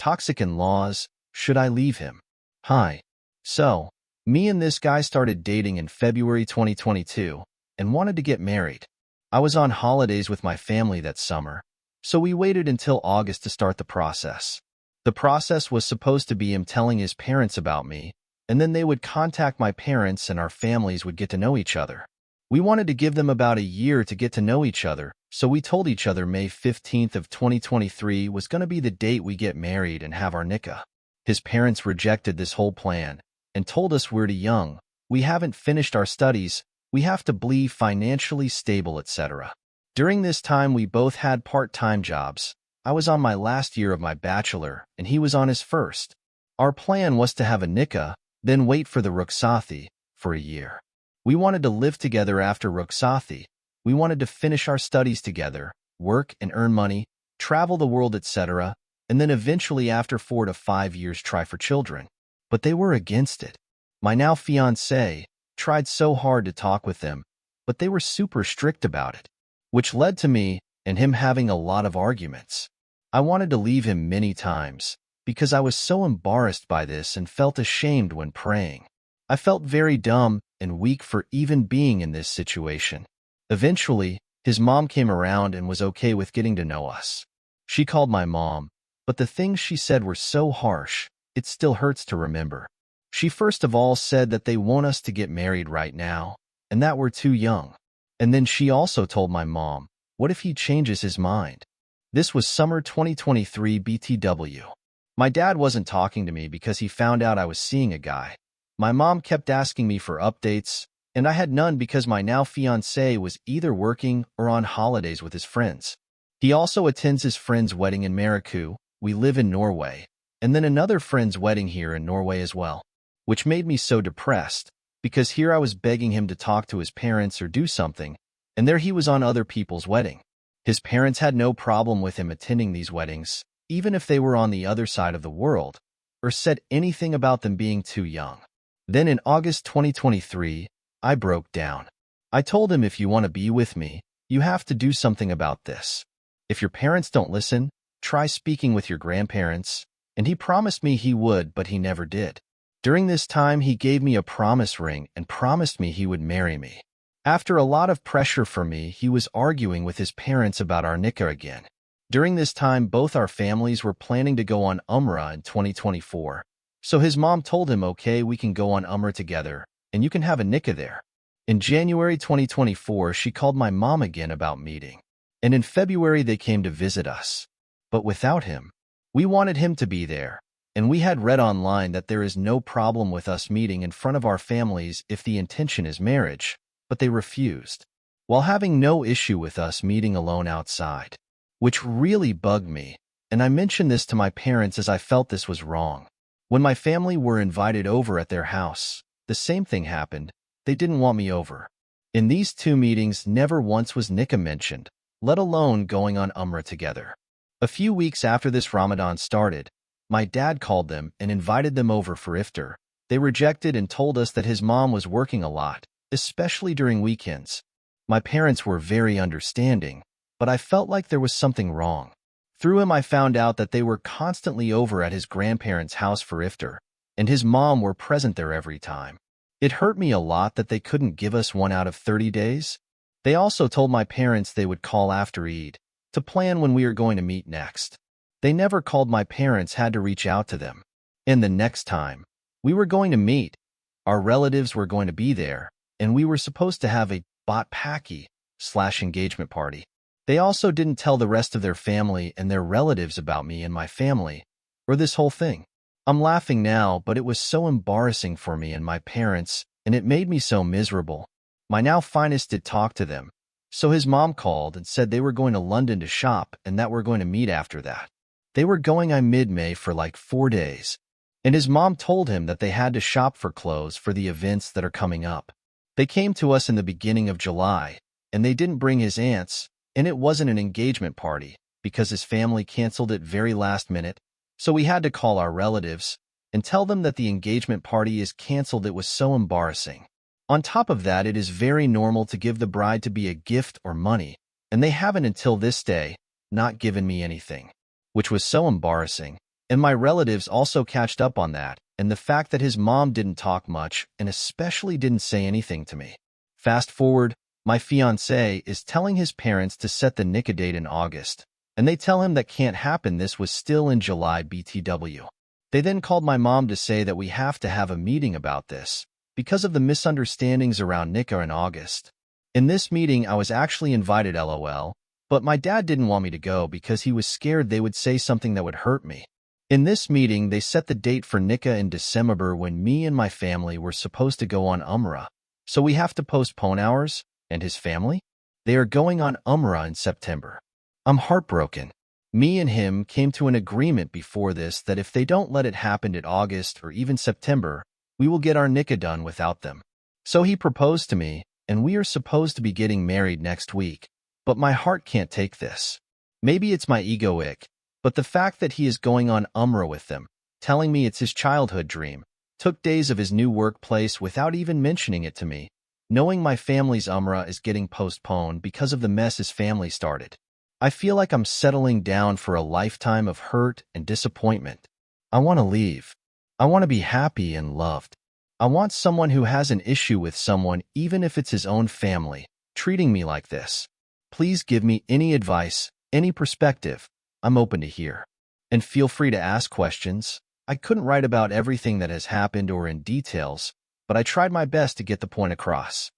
Toxic in-laws, should I leave him? Hi. So, me and this guy started dating in February 2022 and wanted to get married. I was on holidays with my family that summer, so we waited until August to start the process. The process was supposed to be him telling his parents about me, and then they would contact my parents and our families would get to know each other. We wanted to give them about a year to get to know each other, so we told each other May 15th of 2023 was going to be the date we get married and have our nikah. His parents rejected this whole plan and told us we're too young, we haven't finished our studies, we have to be financially stable, etc. During this time, we both had part-time jobs. I was on my last year of my bachelor, and he was on his first. Our plan was to have a nikah, then wait for the rukhsati for a year. We wanted to live together after rukhsati. We wanted to finish our studies together, work and earn money, travel the world, etc., and then eventually after 4 to 5 years try for children. But they were against it. My now fiancé tried so hard to talk with them, but they were super strict about it, which led to me and him having a lot of arguments. I wanted to leave him many times because I was so embarrassed by this and felt ashamed when praying. I felt very dumb and weak for even being in this situation. Eventually, his mom came around and was okay with getting to know us. She called my mom, but the things she said were so harsh, it still hurts to remember. She first of all said that they want us to get married right now, and that we're too young. And then she also told my mom, what if he changes his mind? This was summer 2023 BTW. My dad wasn't talking to me because he found out I was seeing a guy. My mom kept asking me for updates, and I had none because my now fiancé was either working or on holidays with his friends. He also attends his friend's wedding in Marikku, we live in Norway, and then another friend's wedding here in Norway as well, which made me so depressed, because here I was begging him to talk to his parents or do something, and there he was on other people's wedding. His parents had no problem with him attending these weddings, even if they were on the other side of the world, or said anything about them being too young. Then in August 2023, I broke down. I told him, if you want to be with me, you have to do something about this. If your parents don't listen, try speaking with your grandparents, and he promised me he would, but he never did. During this time, he gave me a promise ring and promised me he would marry me. After a lot of pressure from me, he was arguing with his parents about our nikah again. During this time, both our families were planning to go on Umrah in 2024. So his mom told him, okay, we can go on Umrah together, and you can have a nikah there. In January 2024, she called my mom again about meeting. And in February, they came to visit us. But without him, we wanted him to be there. And we had read online that there is no problem with us meeting in front of our families if the intention is marriage, but they refused, while having no issue with us meeting alone outside, which really bugged me, and I mentioned this to my parents as I felt this was wrong. When my family were invited over at their house, the same thing happened. They didn't want me over. In these two meetings, never once was nikah mentioned, let alone going on Umrah together. A few weeks after this Ramadan started, my dad called them and invited them over for iftar. They rejected and told us that his mom was working a lot, especially during weekends. My parents were very understanding, but I felt like there was something wrong. Through him, I found out that they were constantly over at his grandparents' house for iftar, and his mom were present there every time. It hurt me a lot that they couldn't give us one out of 30 days. They also told my parents they would call after Eid to plan when we are going to meet next. They never called. My parents had to reach out to them. And the next time we were going to meet, our relatives were going to be there, and we were supposed to have a bot packy/engagement party. They also didn't tell the rest of their family and their relatives about me and my family, or this whole thing. I'm laughing now, but it was so embarrassing for me and my parents, and it made me so miserable. My now finest did talk to them, so his mom called and said they were going to London to shop and that we're going to meet after that. They were going mid-May for like 4 days, and his mom told him that they had to shop for clothes for the events that are coming up. They came to us in the beginning of July, and they didn't bring his aunts, and it wasn't an engagement party because his family canceled it very last minute, so we had to call our relatives and tell them that the engagement party is canceled. It was so embarrassing. On top of that, it is very normal to give the bride to be a gift or money, and they haven't until this day not given me anything, which was so embarrassing. And my relatives also catched up on that, and the fact that his mom didn't talk much and especially didn't say anything to me. Fast forward, my fiancé is telling his parents to set the nikah date in August, and they tell him that can't happen. This was still in July BTW. They then called my mom to say that we have to have a meeting about this because of the misunderstandings around nikah in August. In this meeting, I was actually invited LOL, but my dad didn't want me to go because he was scared they would say something that would hurt me. In this meeting, they set the date for nikah in December when me and my family were supposed to go on Umrah. So we have to postpone ours, and his family? They are going on Umrah in September. I'm heartbroken. Me and him came to an agreement before this that if they don't let it happen in August or even September, we will get our nikah done without them. So he proposed to me, and we are supposed to be getting married next week. But my heart can't take this. Maybe it's my egoic, but the fact that he is going on Umrah with them, telling me it's his childhood dream, took days of his new workplace without even mentioning it to me, knowing my family's Umrah is getting postponed because of the mess his family started. I feel like I'm settling down for a lifetime of hurt and disappointment. I want to leave. I want to be happy and loved. I want someone who has an issue with someone, even if it's his own family, treating me like this. Please give me any advice, any perspective. I'm open to hear. And feel free to ask questions. I couldn't write about everything that has happened or in details, but I tried my best to get the point across.